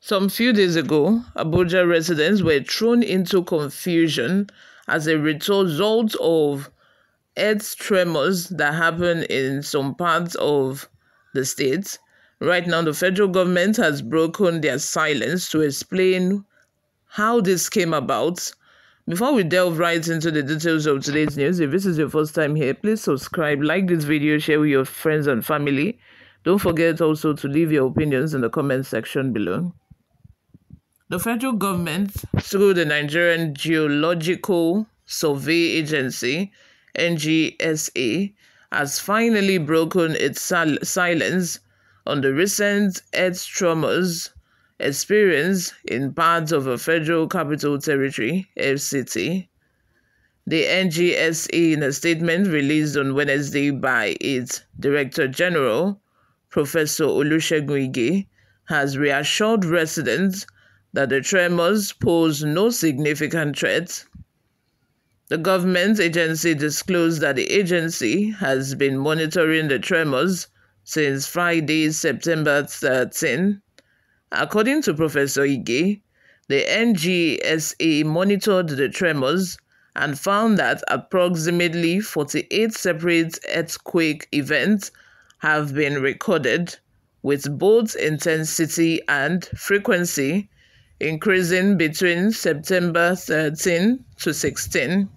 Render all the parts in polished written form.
Some few days ago, Abuja residents were thrown into confusion as a result of earth tremors that happen in some parts of the state. Right now, the federal government has broken their silence to explain how this came about. Before we delve right into the details of today's news, if this is your first time here, please subscribe, like this video, share with your friends and family. Don't forget also to leave your opinions in the comment section below. The federal government, through the Nigerian Geological Survey Agency, NGSA, has finally broken its silence on the recent earth tremors experienced in parts of the Federal Capital Territory, FCT. The NGSA, in a statement released on Wednesday by its Director General, Professor Olusegun Ige, has reassured residents that the tremors pose no significant threat. The government agency disclosed that the agency has been monitoring the tremors since Friday, September 13. According to Professor Ige, the NGSA monitored the tremors and found that approximately 48 separate earthquake events have been recorded, with both intensity and frequency increasing between September 13 to 16.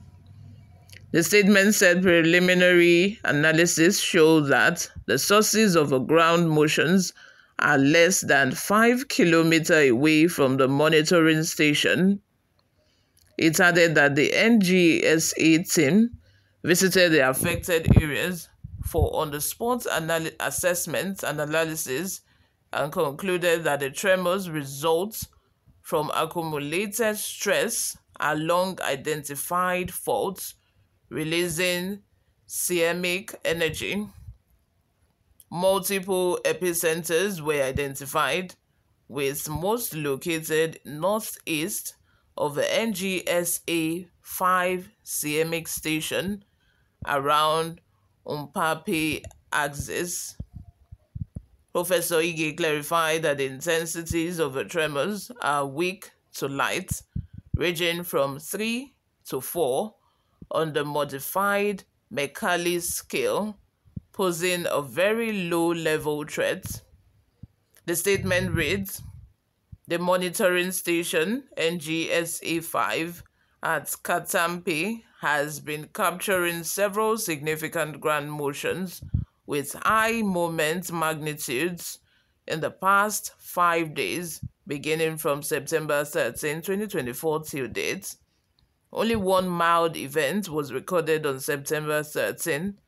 The statement said preliminary analysis showed that the sources of the ground motions are less than 5 kilometers away from the monitoring station. It added that the NGSA team visited the affected areas for on-the-spot assessment and analysis and concluded that the tremors result from accumulated stress along identified faults, releasing seismic energy. Multiple epicenters were identified, with most located northeast of the NGSA 5 seismic station around Umpape axis. Professor Ige clarified that the intensities of the tremors are weak to light, ranging from 3 to 4 on the modified Mercalli scale, posing a very low-level threat. The statement reads, "The monitoring station, NGSA 5, at Katampe has been capturing several significant ground motions with high moment magnitudes in the past 5 days, beginning from September 13, 2024 till date. Only one mild event was recorded on September 13.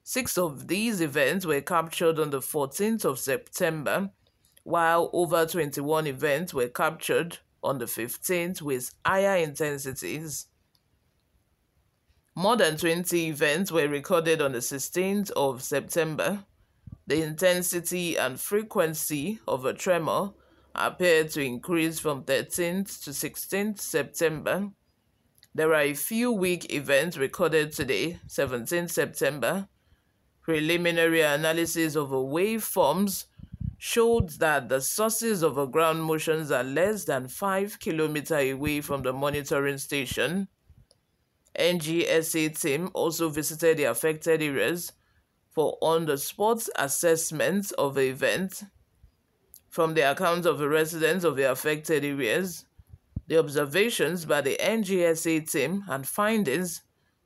6 of these events were captured on the 14th of September, while over 21 events were captured on the 15th with higher intensities. More than 20 events were recorded on the 16th of September. The intensity and frequency of a tremor appeared to increase from 13th to 16th September. There are a few weak events recorded today, 17th September. Preliminary analysis of the waveforms showed that the sources of the ground motions are less than 5 kilometers away from the monitoring station. NGSA team also visited the affected areas for on-the-spot assessments of the event. From the accounts of the residents of the affected areas, the observations by the NGSA team and findings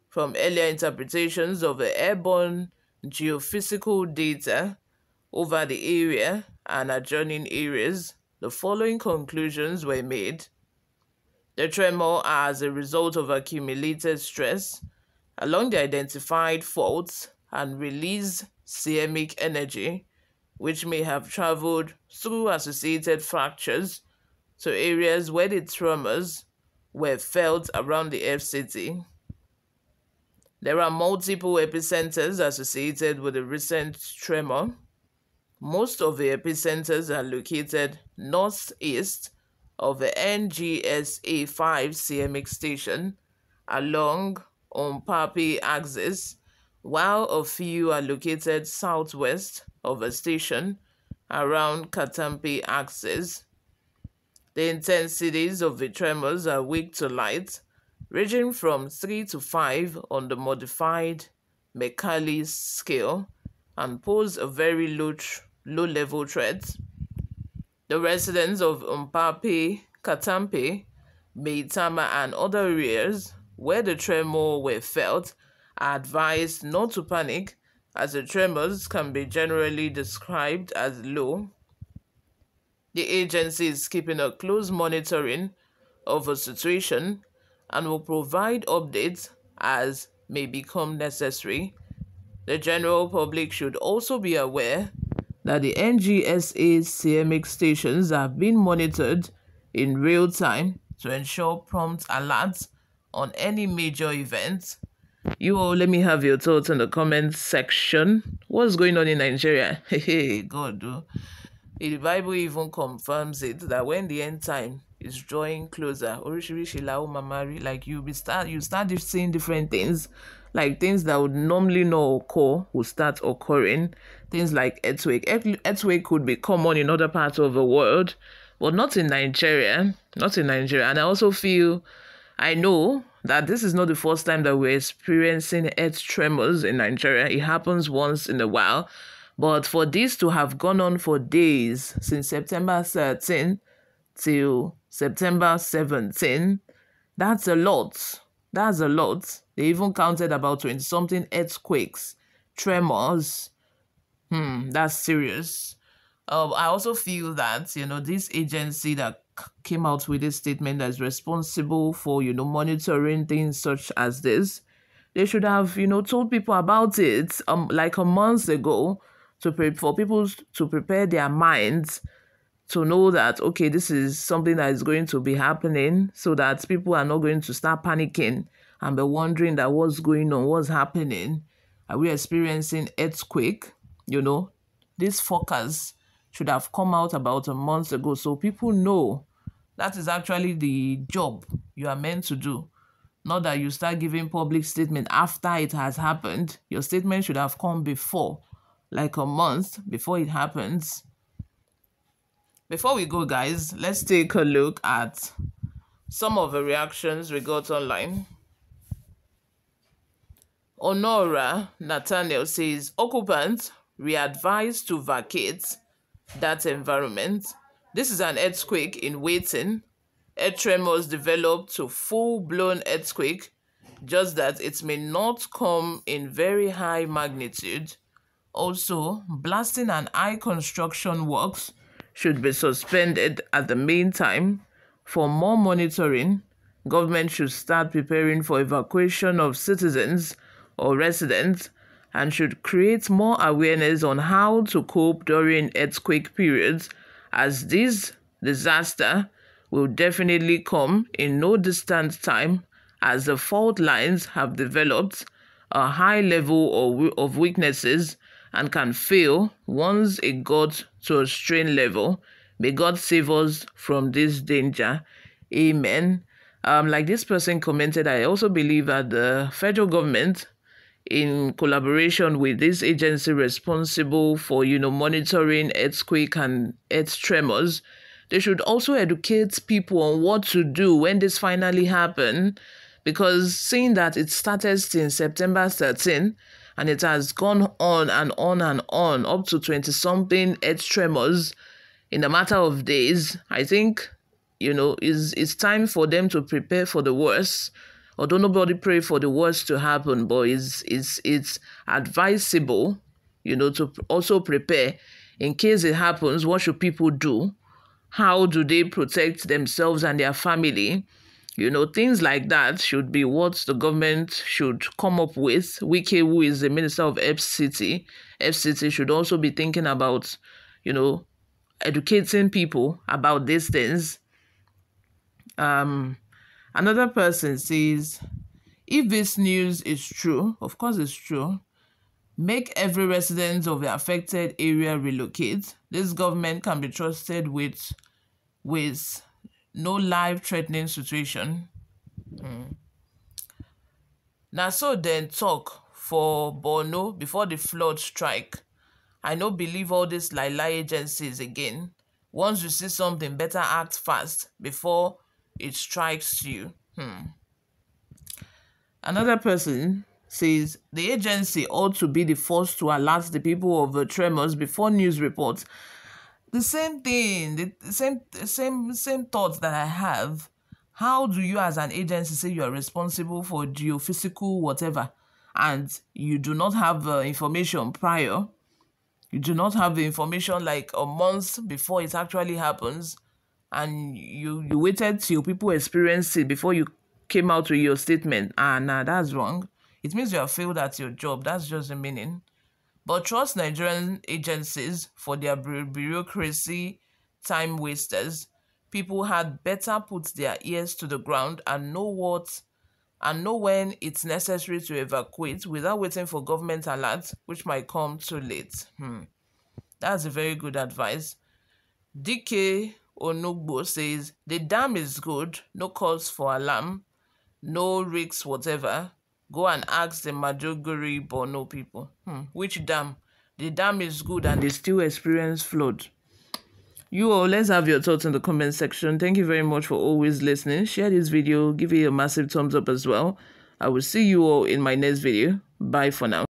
from earlier interpretations of the airborne geophysical data over the area and adjoining areas, the following conclusions were made. The tremor are as a result of accumulated stress along the identified faults and release seismic energy, which may have traveled through associated fractures to areas where the tremors were felt around the FCT. There are multiple epicenters associated with the recent tremor. Most of the epicenters are located northeast of the NGSA 5 seismic station along Umpape axis, while a few are located southwest of the station around Katampe axis. The intensities of the tremors are weak to light, ranging from 3 to 5 on the modified Mercalli scale, and pose a very low level threat. The residents of Mpape, Katampe, Meitama, and other areas where the tremor were felt are advised not to panic, as the tremors can be generally described as low. The agency is keeping a close monitoring of the situation and will provide updates as may become necessary. The general public should also be aware that the NGSA CMX stations have been monitored in real time to ensure prompt alerts on any major events. You all, let me have your thoughts in the comments section. What's going on in Nigeria? Hey, God, oh. The Bible even confirms it that when the end time is drawing closer, oríṣiríṣi la ó máa máa rí, like you start seeing different things, like things that would normally not occur will start occurring. Things like earthquake. Earthquake could be common in other parts of the world, but not in Nigeria. Not in Nigeria. And I know that this is not the first time that we're experiencing earth tremors in Nigeria. It happens once in a while. But for this to have gone on for days since September 13 till September 17, that's a lot. That's a lot. They even counted about 20 something earthquakes, tremors. That's serious. I also feel that, this agency that came out with this statement that is responsible for, monitoring things such as this, they should have, told people about it like a month ago for people to prepare their minds to know that, okay, this is something that is going to be happening, so that people are not going to start panicking and be wondering that what's going on, what's happening. Are we experiencing earthquake? These forecast should have come out about a month ago, so people know that is actually the job you are meant to do. Not that you start giving public statement after it has happened. Your statement should have come before, like a month before it happens. Before we go, guys, let's take a look at some of the reactions we got online. Honora Nathaniel says, occupants re-advised to vacate that environment. This is an earthquake in waiting. Earth tremors developed to full-blown earthquake, just that it may not come in very high magnitude. Also, blasting and high construction works should be suspended at the meantime. For more monitoring, government should start preparing for evacuation of citizens or residents and should create more awareness on how to cope during earthquake periods, as this disaster will definitely come in no distant time, as the fault lines have developed a high level of weaknesses and can fail once it got to a strain level. May God save us from this danger. Amen. Like this person commented, I also believe that the federal government, in collaboration with this agency responsible for, monitoring earthquake and earth tremors, they should also educate people on what to do when this finally happen, because seeing that it started since September 13 and it has gone on and on and on up to 20-something earth tremors in a matter of days, I think, it's time for them to prepare for the worst. Although nobody pray for the worst to happen, but it's advisable, to also prepare in case it happens. What should people do? How do they protect themselves and their family? Things like that should be what the government should come up with. Wike, who is the Minister of FCT should also be thinking about, educating people about these things. Another person says, if this news is true, of course it's true, make every resident of the affected area relocate. This government can be trusted with no life-threatening situation. Now, so then talk for Borno before the flood strike. I no believe all these lie agencies again. Once you see something, better act fast before it strikes you. Another person says the agency ought to be the first to alert the people of the tremors before news reports. The same thing, the same thoughts that I have. How do you as an agency say you are responsible for geophysical whatever and you do not have information prior? You do not have the information like a month before it actually happens, and you waited till people experience it before you came out with your statement. Nah, that's wrong. It means you have failed at your job. That's just the meaning. But trust Nigerian agencies for their bureaucracy, time wasters. People had better put their ears to the ground and know when it's necessary to evacuate without waiting for government alert, which might come too late. That's a very good advice. DK Onugbo says the dam is good, no cause for alarm, no risks whatever. Go and ask the Majoguri Borno people. Which dam? The dam is good and they still experience flood. You all, let's have your thoughts in the comment section. Thank you very much for always listening. Share this video, give it a massive thumbs up as well. I will see you all in my next video. Bye for now.